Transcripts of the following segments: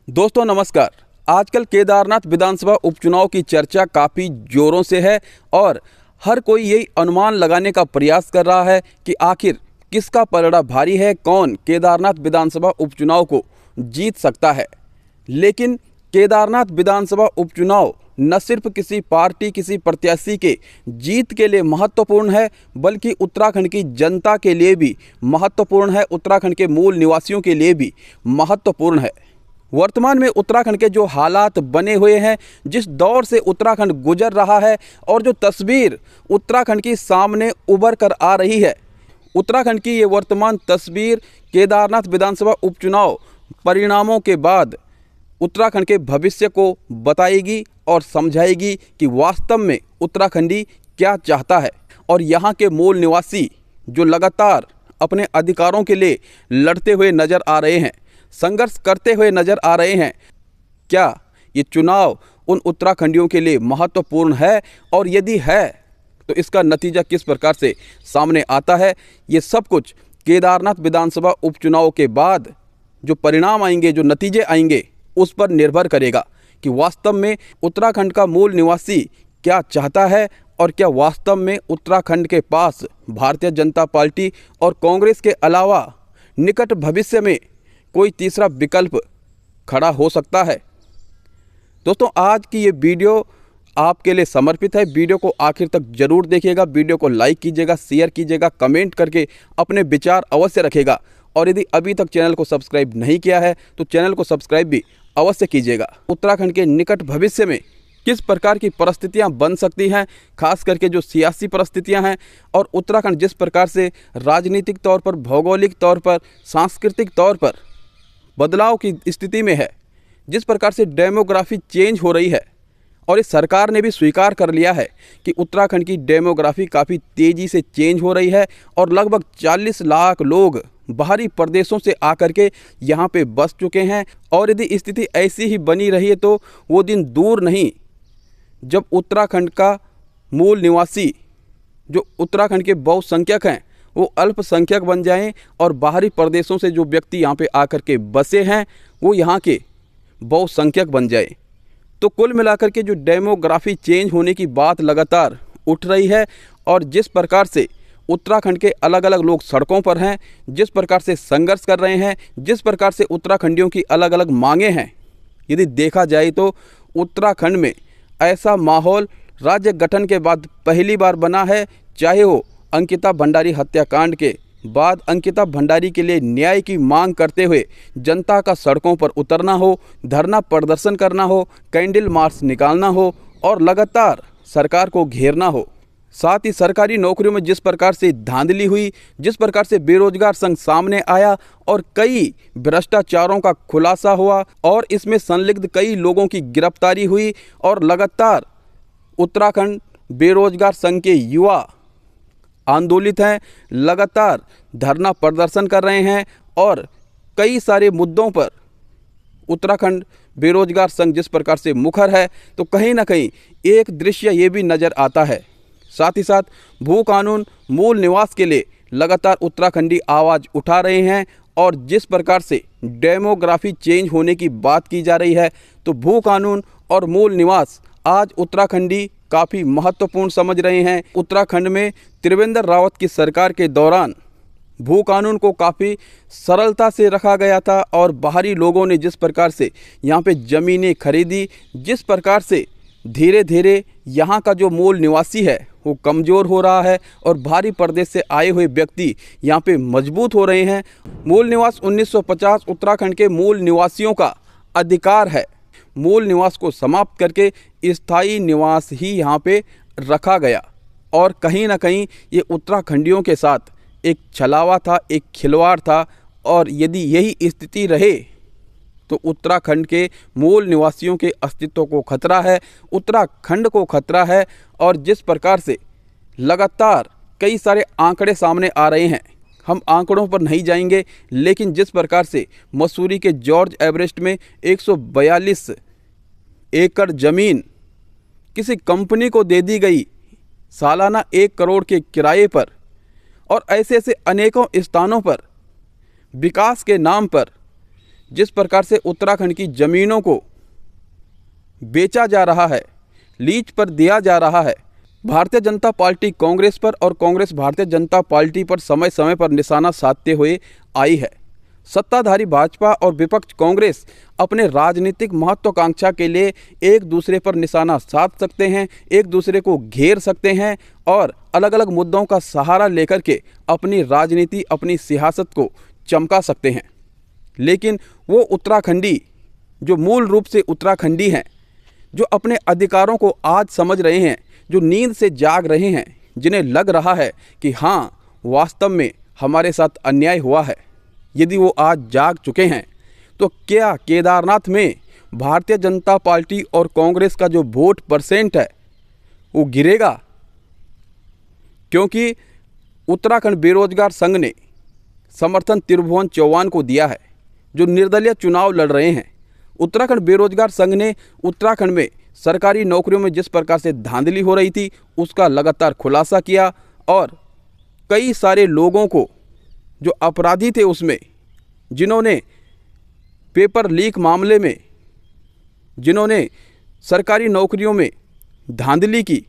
दोस्तों नमस्कार। आजकल केदारनाथ विधानसभा उपचुनाव की चर्चा काफ़ी जोरों से है और हर कोई यही अनुमान लगाने का प्रयास कर रहा है कि आखिर किसका पलड़ा भारी है, कौन केदारनाथ विधानसभा उपचुनाव को जीत सकता है। लेकिन केदारनाथ विधानसभा उपचुनाव न सिर्फ किसी पार्टी, किसी प्रत्याशी के जीत के लिए महत्वपूर्ण है, बल्कि उत्तराखंड की जनता के लिए भी महत्वपूर्ण है, उत्तराखंड के मूल निवासियों के लिए भी महत्वपूर्ण है। वर्तमान में उत्तराखंड के जो हालात बने हुए हैं, जिस दौर से उत्तराखंड गुजर रहा है और जो तस्वीर उत्तराखंड की सामने उभर कर आ रही है, उत्तराखंड की ये वर्तमान तस्वीर केदारनाथ विधानसभा उपचुनाव परिणामों के बाद उत्तराखंड के भविष्य को बताएगी और समझाएगी कि वास्तव में उत्तराखंडी क्या चाहता है। और यहाँ के मूल निवासी जो लगातार अपने अधिकारों के लिए लड़ते हुए नज़र आ रहे हैं, संघर्ष करते हुए नज़र आ रहे हैं, क्या ये चुनाव उन उत्तराखंडियों के लिए महत्वपूर्ण है, और यदि है तो इसका नतीजा किस प्रकार से सामने आता है, ये सब कुछ केदारनाथ विधानसभा उपचुनाव के बाद जो परिणाम आएंगे, जो नतीजे आएंगे, उस पर निर्भर करेगा कि वास्तव में उत्तराखंड का मूल निवासी क्या चाहता है और क्या वास्तव में उत्तराखंड के पास भारतीय जनता पार्टी और कांग्रेस के अलावा निकट भविष्य में कोई तीसरा विकल्प खड़ा हो सकता है। दोस्तों, आज की ये वीडियो आपके लिए समर्पित है। वीडियो को आखिर तक जरूर देखिएगा, वीडियो को लाइक कीजिएगा, शेयर कीजिएगा, कमेंट करके अपने विचार अवश्य रखिएगा। और यदि अभी तक चैनल को सब्सक्राइब नहीं किया है तो चैनल को सब्सक्राइब भी अवश्य कीजिएगा। उत्तराखंड के निकट भविष्य में किस प्रकार की परिस्थितियां बन सकती हैं, खास करके जो सियासी परिस्थितियां हैं, और उत्तराखंड जिस प्रकार से राजनीतिक तौर पर, भौगोलिक तौर पर, सांस्कृतिक तौर पर बदलाव की स्थिति में है, जिस प्रकार से डेमोग्राफी चेंज हो रही है, और इस सरकार ने भी स्वीकार कर लिया है कि उत्तराखंड की डेमोग्राफी काफ़ी तेज़ी से चेंज हो रही है और लगभग 40 लाख लोग बाहरी प्रदेशों से आकर के यहाँ पे बस चुके हैं। और यदि स्थिति ऐसी ही बनी रही है तो वो दिन दूर नहीं जब उत्तराखंड का मूल निवासी, जो उत्तराखंड के बहुसंख्यक हैं, वो अल्पसंख्यक बन जाएं और बाहरी प्रदेशों से जो व्यक्ति यहाँ पे आकर के बसे हैं वो यहाँ के बहुसंख्यक बन जाए। तो कुल मिलाकर के जो डेमोग्राफी चेंज होने की बात लगातार उठ रही है, और जिस प्रकार से उत्तराखंड के अलग अलग लोग सड़कों पर हैं, जिस प्रकार से संघर्ष कर रहे हैं, जिस प्रकार से उत्तराखंडियों की अलग अलग मांगें हैं, यदि देखा जाए तो उत्तराखंड में ऐसा माहौल राज्य गठन के बाद पहली बार बना है। चाहे वो अंकिता भंडारी हत्याकांड के बाद अंकिता भंडारी के लिए न्याय की मांग करते हुए जनता का सड़कों पर उतरना हो, धरना प्रदर्शन करना हो, कैंडल मार्च निकालना हो और लगातार सरकार को घेरना हो। साथ ही सरकारी नौकरियों में जिस प्रकार से धांधली हुई, जिस प्रकार से बेरोजगार संघ सामने आया और कई भ्रष्टाचारों का खुलासा हुआ और इसमें संलिग्ध कई लोगों की गिरफ्तारी हुई, और लगातार उत्तराखंड बेरोजगार संघ के युवा आंदोलित हैं, लगातार धरना प्रदर्शन कर रहे हैं, और कई सारे मुद्दों पर उत्तराखंड बेरोजगार संघ जिस प्रकार से मुखर है, तो कहीं ना कहीं एक दृश्य ये भी नज़र आता है। साथ ही साथ भू कानून मूल निवास के लिए लगातार उत्तराखंडी आवाज़ उठा रहे हैं, और जिस प्रकार से डेमोग्राफी चेंज होने की बात की जा रही है, तो भू कानून और मूल निवास आज उत्तराखंडी काफ़ी महत्वपूर्ण समझ रहे हैं। उत्तराखंड में त्रिवेंद्र रावत की सरकार के दौरान भू कानून को काफ़ी सरलता से रखा गया था, और बाहरी लोगों ने जिस प्रकार से यहाँ पे ज़मीनें खरीदी, जिस प्रकार से धीरे धीरे यहाँ का जो मूल निवासी है वो कमज़ोर हो रहा है और बाहरी प्रदेश से आए हुए व्यक्ति यहाँ पे मजबूत हो रहे हैं। मूल निवास 1950 उत्तराखंड के मूल निवासियों का अधिकार है। मूल निवास को समाप्त करके स्थायी निवास ही यहाँ पे रखा गया, और कहीं ना कहीं ये उत्तराखंडियों के साथ एक छलावा था, एक खिलवाड़ था। और यदि यही स्थिति रहे तो उत्तराखंड के मूल निवासियों के अस्तित्व को खतरा है, उत्तराखंड को खतरा है। और जिस प्रकार से लगातार कई सारे आंकड़े सामने आ रहे हैं, हम आंकड़ों पर नहीं जाएंगे, लेकिन जिस प्रकार से मसूरी के जॉर्ज एवरेस्ट में 142 एकड़ ज़मीन किसी कंपनी को दे दी गई सालाना 1 करोड़ के किराए पर, और ऐसे ऐसे अनेकों स्थानों पर विकास के नाम पर जिस प्रकार से उत्तराखंड की ज़मीनों को बेचा जा रहा है, लीज पर दिया जा रहा है, भारतीय जनता पार्टी कांग्रेस पर और कांग्रेस भारतीय जनता पार्टी पर समय समय पर निशाना साधते हुए आई है। सत्ताधारी भाजपा और विपक्ष कांग्रेस अपने राजनीतिक महत्वाकांक्षा के लिए एक दूसरे पर निशाना साध सकते हैं, एक दूसरे को घेर सकते हैं और अलग अलग मुद्दों का सहारा लेकर के अपनी राजनीति, अपनी सियासत को चमका सकते हैं। लेकिन वो उत्तराखंडी जो मूल रूप से उत्तराखंडी हैं, जो अपने अधिकारों को आज समझ रहे हैं, जो नींद से जाग रहे हैं, जिन्हें लग रहा है कि हाँ वास्तव में हमारे साथ अन्याय हुआ है, यदि वो आज जाग चुके हैं तो क्या केदारनाथ में भारतीय जनता पार्टी और कांग्रेस का जो वोट परसेंट है वो गिरेगा? क्योंकि उत्तराखंड बेरोजगार संघ ने समर्थन त्रिभुवन चौहान को दिया है, जो निर्दलीय चुनाव लड़ रहे हैं। उत्तराखंड बेरोजगार संघ ने उत्तराखंड में सरकारी नौकरियों में जिस प्रकार से धांधली हो रही थी उसका लगातार खुलासा किया और कई सारे लोगों को जो अपराधी थे उसमें, जिन्होंने पेपर लीक मामले में, जिन्होंने सरकारी नौकरियों में धांधली की,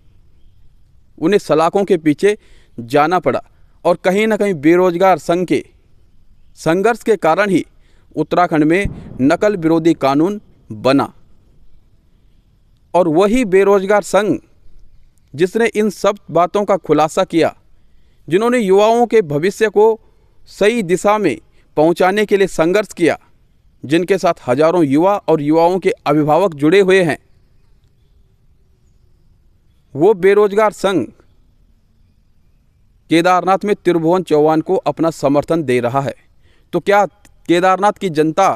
उन्हें सलाखों के पीछे जाना पड़ा। और कहीं ना कहीं बेरोजगार संघ के संघर्ष के कारण ही उत्तराखंड में नकल विरोधी कानून बना। और वही बेरोजगार संघ जिसने इन सब बातों का खुलासा किया, जिन्होंने युवाओं के भविष्य को सही दिशा में पहुंचाने के लिए संघर्ष किया, जिनके साथ हजारों युवा और युवाओं के अभिभावक जुड़े हुए हैं, वो बेरोजगार संघ केदारनाथ में त्रिभुवन चौहान को अपना समर्थन दे रहा है। तो क्या केदारनाथ की जनता,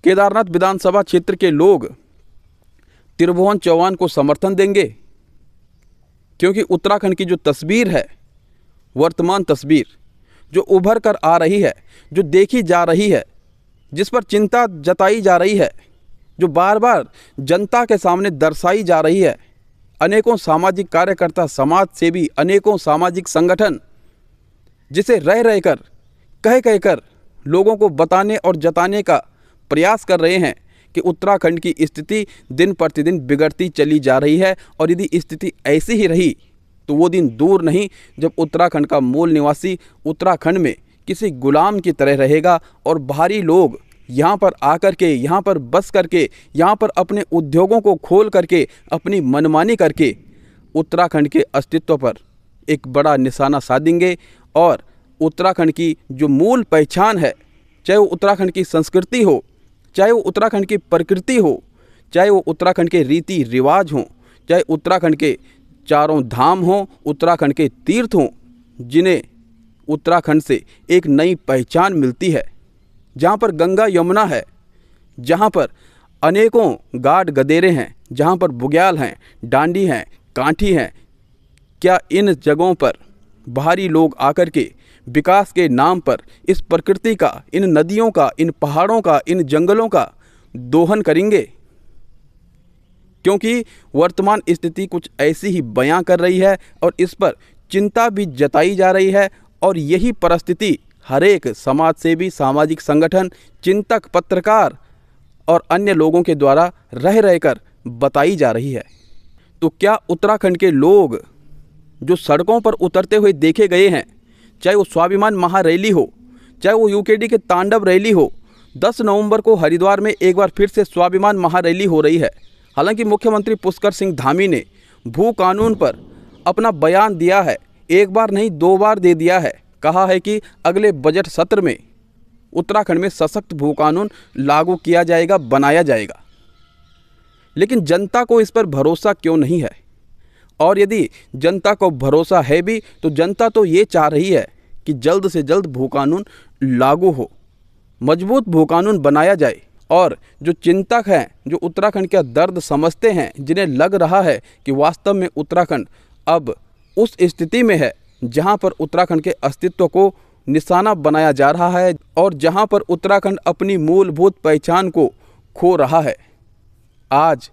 केदारनाथ विधानसभा क्षेत्र के लोग त्रिभुवन चौहान को समर्थन देंगे? क्योंकि उत्तराखंड की जो तस्वीर है, वर्तमान तस्वीर जो उभर कर आ रही है, जो देखी जा रही है, जिस पर चिंता जताई जा रही है, जो बार बार जनता के सामने दर्शाई जा रही है, अनेकों सामाजिक कार्यकर्ता, समाज सेवी, अनेकों सामाजिक संगठन जिसे रह रहकर कह कर लोगों को बताने और जताने का प्रयास कर रहे हैं कि उत्तराखंड की स्थिति दिन प्रतिदिन बिगड़ती चली जा रही है। और यदि स्थिति ऐसी ही रही तो वो दिन दूर नहीं जब उत्तराखंड का मूल निवासी उत्तराखंड में किसी गुलाम की तरह रहेगा और बाहरी लोग यहाँ पर आकर के, यहाँ पर बस करके, यहाँ पर अपने उद्योगों को खोल करके, अपनी मनमानी करके उत्तराखंड के अस्तित्व पर एक बड़ा निशाना साधेंगे। और उत्तराखंड की जो मूल पहचान है, चाहे वो उत्तराखंड की संस्कृति हो, चाहे वो उत्तराखंड की प्रकृति हो, चाहे वो उत्तराखंड के रीति रिवाज हों, चाहे उत्तराखंड के चारों धाम हों, उत्तराखंड के तीर्थ हों, जिन्हें उत्तराखंड से एक नई पहचान मिलती है, जहाँ पर गंगा यमुना है, जहाँ पर अनेकों गाड गदेरे हैं, जहाँ पर बुग्याल हैं, डांडी हैं, कांठी हैं। क्या इन जगहों पर बाहरी लोग आकर के विकास के नाम पर इस प्रकृति का, इन नदियों का, इन पहाड़ों का, इन जंगलों का दोहन करेंगे? क्योंकि वर्तमान स्थिति कुछ ऐसी ही बयां कर रही है और इस पर चिंता भी जताई जा रही है। और यही परिस्थिति हर एक समाज सेवी, सामाजिक संगठन, चिंतक, पत्रकार और अन्य लोगों के द्वारा रह रहकर बताई जा रही है। तो क्या उत्तराखंड के लोग जो सड़कों पर उतरते हुए देखे गए हैं, चाहे वो स्वाभिमान महारैली हो, चाहे वो यूकेडी के तांडव रैली हो, 10 नवंबर को हरिद्वार में एक बार फिर से स्वाभिमान महारैली हो रही है। हालांकि मुख्यमंत्री पुष्कर सिंह धामी ने भू कानून पर अपना बयान दिया है, एक बार नहीं 2 बार दे दिया है। कहा है कि अगले बजट सत्र में उत्तराखंड में सशक्त भू कानून लागू किया जाएगा, बनाया जाएगा। लेकिन जनता को इस पर भरोसा क्यों नहीं है? और यदि जनता को भरोसा है भी तो जनता तो ये चाह रही है कि जल्द से जल्द भू कानून लागू हो, मजबूत भू कानून बनाया जाए। और जो चिंतक हैं, जो उत्तराखंड का दर्द समझते हैं, जिन्हें लग रहा है कि वास्तव में उत्तराखंड अब उस स्थिति में है जहां पर उत्तराखंड के अस्तित्व को निशाना बनाया जा रहा है और जहां पर उत्तराखंड अपनी मूलभूत पहचान को खो रहा है, आज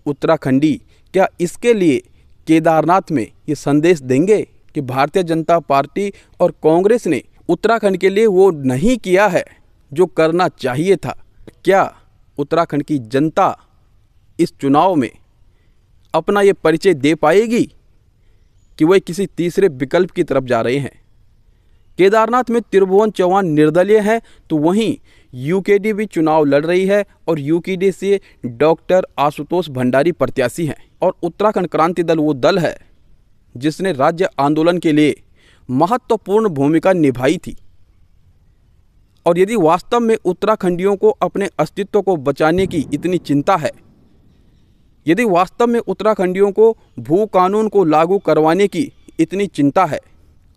उत्तराखंडी क्या इसके लिए केदारनाथ में ये संदेश देंगे कि भारतीय जनता पार्टी और कांग्रेस ने उत्तराखंड के लिए वो नहीं किया है जो करना चाहिए था। क्या उत्तराखंड की जनता इस चुनाव में अपना ये परिचय दे पाएगी कि वह किसी तीसरे विकल्प की तरफ जा रहे हैं? केदारनाथ में त्रिभुवन चौहान निर्दलीय है, तो वहीं यूकेडी भी चुनाव लड़ रही है और यूकेडी से डॉक्टर आशुतोष भंडारी प्रत्याशी हैं। और उत्तराखंड क्रांति दल वो दल है जिसने राज्य आंदोलन के लिए महत्वपूर्ण भूमिका निभाई थी। और यदि वास्तव में उत्तराखंडियों को अपने अस्तित्व को बचाने की इतनी चिंता है, यदि वास्तव में उत्तराखंडियों को भू कानून को लागू करवाने की इतनी चिंता है,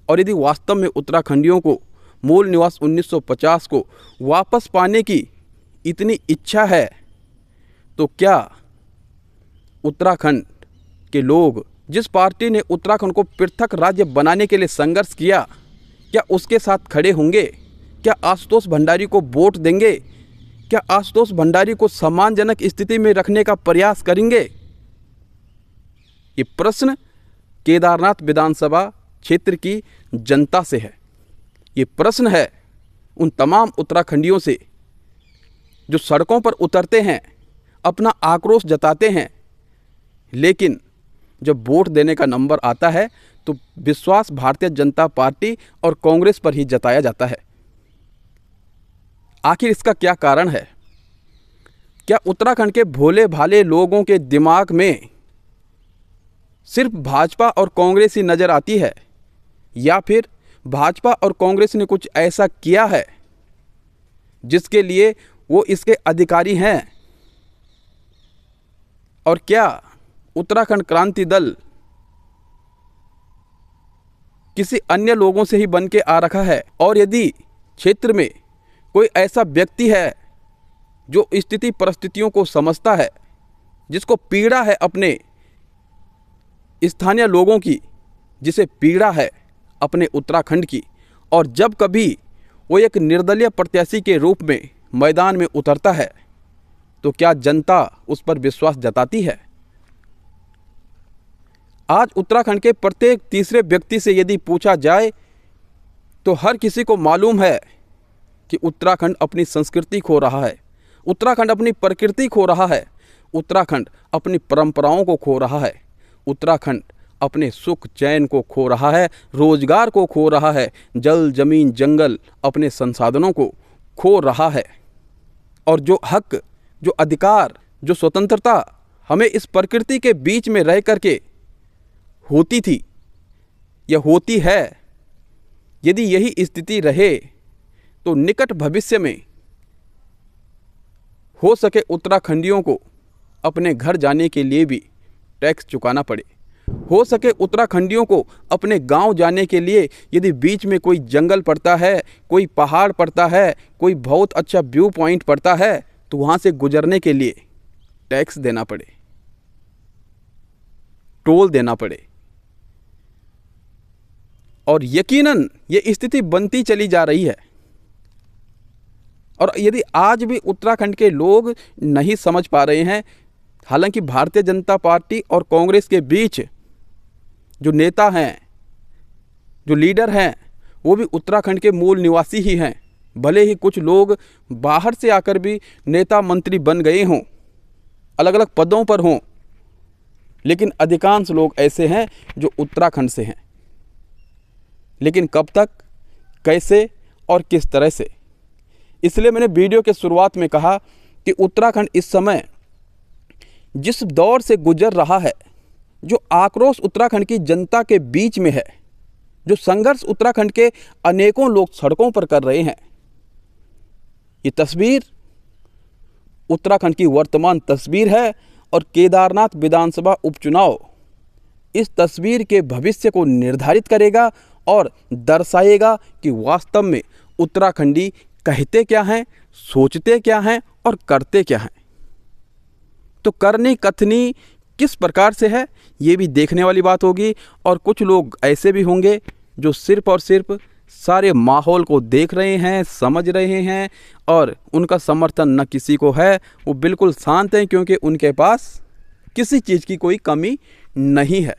और यदि वास्तव में उत्तराखंडियों को मूल निवास 1950 को वापस पाने की इतनी इच्छा है, तो क्या उत्तराखंड के लोग, जिस पार्टी ने उत्तराखंड को पृथक राज्य बनाने के लिए संघर्ष किया, क्या उसके साथ खड़े होंगे? क्या आशुतोष भंडारी को वोट देंगे? क्या आशुतोष भंडारी को सम्मानजनक स्थिति में रखने का प्रयास करेंगे? ये प्रश्न केदारनाथ विधानसभा क्षेत्र की जनता से है। ये प्रश्न है उन तमाम उत्तराखंडियों से जो सड़कों पर उतरते हैं, अपना आक्रोश जताते हैं, लेकिन जब वोट देने का नंबर आता है तो विश्वास भारतीय जनता पार्टी और कांग्रेस पर ही जताया जाता है। आखिर इसका क्या कारण है? क्या उत्तराखंड के भोले भाले लोगों के दिमाग में सिर्फ भाजपा और कांग्रेस ही नज़र आती है, या फिर भाजपा और कांग्रेस ने कुछ ऐसा किया है जिसके लिए वो इसके अधिकारी हैं? और क्या उत्तराखंड क्रांति दल किसी अन्य लोगों से ही बन के आ रखा है? और यदि क्षेत्र में कोई ऐसा व्यक्ति है जो स्थिति परिस्थितियों को समझता है, जिसको पीड़ा है अपने स्थानीय लोगों की, जिसे पीड़ा है अपने उत्तराखंड की, और जब कभी वो एक निर्दलीय प्रत्याशी के रूप में मैदान में उतरता है, तो क्या जनता उस पर विश्वास जताती है? आज उत्तराखंड के प्रत्येक तीसरे व्यक्ति से यदि पूछा जाए तो हर किसी को मालूम है कि उत्तराखंड अपनी संस्कृति खो रहा है, उत्तराखंड अपनी प्रकृति खो रहा है, उत्तराखंड अपनी परंपराओं को खो रहा है, उत्तराखंड अपने सुख चैन को खो रहा है, रोजगार को खो रहा है, जल जमीन जंगल अपने संसाधनों को खो रहा है। और जो हक, जो अधिकार, जो स्वतंत्रता हमें इस प्रकृति के बीच में रह करके होती थी या होती है, यदि यही स्थिति रहे तो निकट भविष्य में हो सके उत्तराखंडियों को अपने घर जाने के लिए भी टैक्स चुकाना पड़े, हो सके उत्तराखंडियों को अपने गांव जाने के लिए यदि बीच में कोई जंगल पड़ता है, कोई पहाड़ पड़ता है, कोई बहुत अच्छा व्यू पॉइंट पड़ता है, तो वहाँ से गुजरने के लिए टैक्स देना पड़े, टोल देना पड़े। और यकीनन ये स्थिति बनती चली जा रही है। और यदि आज भी उत्तराखंड के लोग नहीं समझ पा रहे हैं, हालांकि भारतीय जनता पार्टी और कांग्रेस के बीच जो नेता हैं, जो लीडर हैं, वो भी उत्तराखंड के मूल निवासी ही हैं, भले ही कुछ लोग बाहर से आकर भी नेता मंत्री बन गए हों, अलग अलग पदों पर हों, लेकिन अधिकांश लोग ऐसे हैं जो उत्तराखंड से हैं। लेकिन कब तक, कैसे और किस तरह से? इसलिए मैंने वीडियो के शुरुआत में कहा कि उत्तराखंड इस समय जिस दौर से गुजर रहा है, जो आक्रोश उत्तराखंड की जनता के बीच में है, जो संघर्ष उत्तराखंड के अनेकों लोग सड़कों पर कर रहे हैं, ये तस्वीर उत्तराखंड की वर्तमान तस्वीर है। और केदारनाथ विधानसभा उपचुनाव इस तस्वीर के भविष्य को निर्धारित करेगा और दर्शाएगा कि वास्तव में उत्तराखंडी कहते क्या हैं, सोचते क्या हैं और करते क्या हैं। तो करनी कथनी किस प्रकार से है, ये भी देखने वाली बात होगी। और कुछ लोग ऐसे भी होंगे जो सिर्फ और सिर्फ सारे माहौल को देख रहे हैं, समझ रहे हैं, और उनका समर्थन न किसी को है, वो बिल्कुल शांत हैं, क्योंकि उनके पास किसी चीज़ की कोई कमी नहीं है।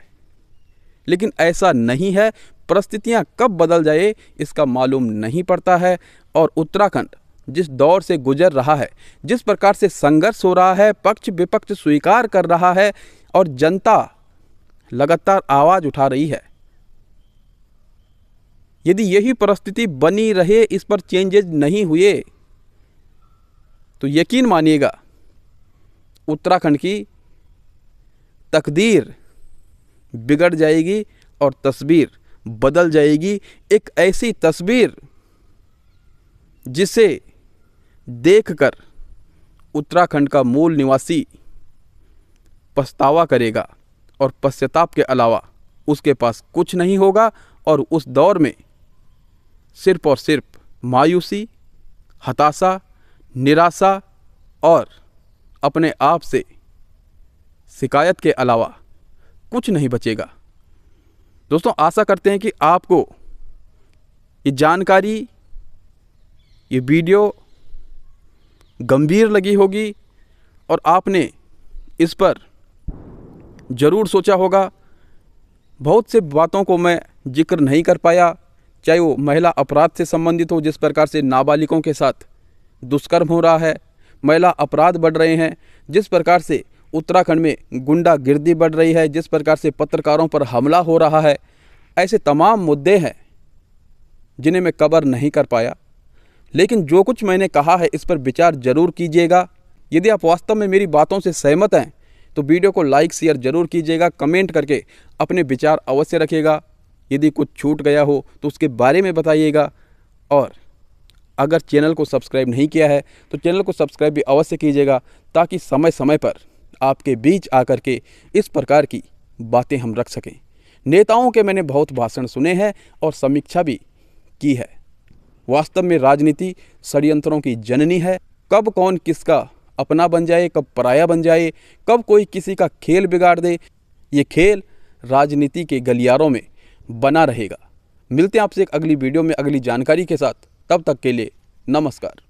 लेकिन ऐसा नहीं है, परिस्थितियां कब बदल जाए इसका मालूम नहीं पड़ता है। और उत्तराखंड जिस दौर से गुजर रहा है, जिस प्रकार से संघर्ष हो रहा है, पक्ष विपक्ष स्वीकार कर रहा है और जनता लगातार आवाज़ उठा रही है, यदि यही परिस्थिति बनी रहे, इस पर चेंजेस नहीं हुए, तो यकीन मानिएगा उत्तराखंड की तकदीर बिगड़ जाएगी और तस्वीर बदल जाएगी। एक ऐसी तस्वीर जिसे देखकर उत्तराखंड का मूल निवासी पछतावा करेगा और पश्चाताप के अलावा उसके पास कुछ नहीं होगा। और उस दौर में सिर्फ और सिर्फ मायूसी, हताशा, निराशा और अपने आप से शिकायत के अलावा कुछ नहीं बचेगा। दोस्तों, आशा करते हैं कि आपको ये जानकारी, ये वीडियो गंभीर लगी होगी और आपने इस पर ज़रूर सोचा होगा। बहुत से बातों को मैं जिक्र नहीं कर पाया, चाहे वो महिला अपराध से संबंधित हो, जिस प्रकार से नाबालिगों के साथ दुष्कर्म हो रहा है, महिला अपराध बढ़ रहे हैं, जिस प्रकार से उत्तराखंड में गुंडागिर्दी बढ़ रही है, जिस प्रकार से पत्रकारों पर हमला हो रहा है, ऐसे तमाम मुद्दे हैं जिन्हें मैं कवर नहीं कर पाया। लेकिन जो कुछ मैंने कहा है इस पर विचार जरूर कीजिएगा। यदि आप वास्तव में मेरी बातों से सहमत हैं तो वीडियो को लाइक शेयर जरूर कीजिएगा, कमेंट करके अपने विचार अवश्य रखिएगा। यदि कुछ छूट गया हो तो उसके बारे में बताइएगा। और अगर चैनल को सब्सक्राइब नहीं किया है तो चैनल को सब्सक्राइब भी अवश्य कीजिएगा, ताकि समय समय पर आपके बीच आकर के इस प्रकार की बातें हम रख सकें। नेताओं के मैंने बहुत भाषण सुने हैं और समीक्षा भी की है। वास्तव में राजनीति षड्यंत्रों की जननी है। कब कौन किसका अपना बन जाए, कब पराया बन जाए, कब कोई किसी का खेल बिगाड़ दे, ये खेल राजनीति के गलियारों में बना रहेगा। मिलते हैं आपसे एक अगली वीडियो में अगली जानकारी के साथ। तब तक के लिए नमस्कार।